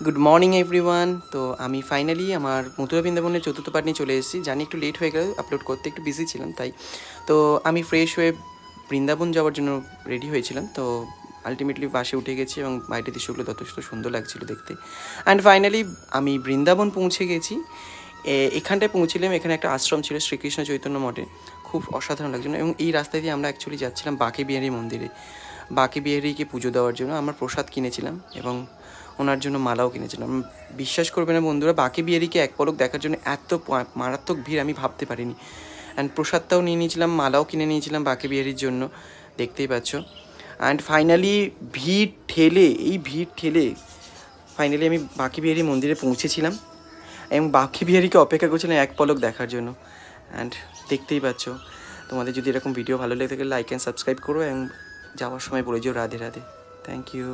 Good morning everyone. তো আমি finally আমার মথুরা বৃন্দাবনের চতুর্থ পার্ট নিয়ে চলে এসেছি। জানি একটু লেট হয়ে গেল, আপলোড করতে একটু বিজি ছিলাম তাই। তো আমি ফ্রেশ হয়ে বৃন্দাবন যাওয়ার জন্য রেডি হয়েছিলাম। তো আলটিমেটলি বাসে উঠে গেছি এবং বাইরের দৃশ্যগুলো যথেষ্ট সুন্দর লাগছিল দেখতে। অ্যান্ড ফাইনালি আমি বৃন্দাবন পৌঁছে গেছি। এখানটায় পৌঁছলাম। এখানে একটা আশ্রম ছিল শ্রীকৃষ্ণ চৈতন্য মঠে, খুব অসাধারণ লাগছিল। এবং এই রাস্তা দিয়ে আমরা অ্যাকচুয়ালি যাচ্ছিলাম বাঁকে বিহারী মন্দিরে, বাঁকে বিহারীকে পুজো দেওয়ার জন্য। আমরা প্রসাদ কিনেছিলাম এবং ওনার জন্য মালাও কিনেছিলাম। বিশ্বাস করবে না বন্ধুরা, বাঁকে বিহারীকে এক পলক দেখার জন্য এত মারাত্মক ভিড় আমি ভাবতে পারিনি। অ্যান্ড প্রসাদটাও নিয়ে নিয়েছিলাম, মালাও কিনে নিয়েছিলাম বাঁকে বিহারীর জন্য, দেখতেই পাচ্ছ। অ্যান্ড ফাইনালি ভিড় ঠেলে ফাইনালি আমি বাঁকে বিহারী মন্দিরে পৌঁছেছিলাম এবং বাঁকে বিহারীকে অপেক্ষা করছিলাম এক পলক দেখার জন্য। অ্যান্ড দেখতেই পাচ্ছ। তোমাদের যদি এরকম ভিডিও ভালো লেগে থাকে লাইক অ্যান্ড সাবস্ক্রাইব করো এবং যাওয়ার সময় বলে যেও রাধে রাধে। Thank you.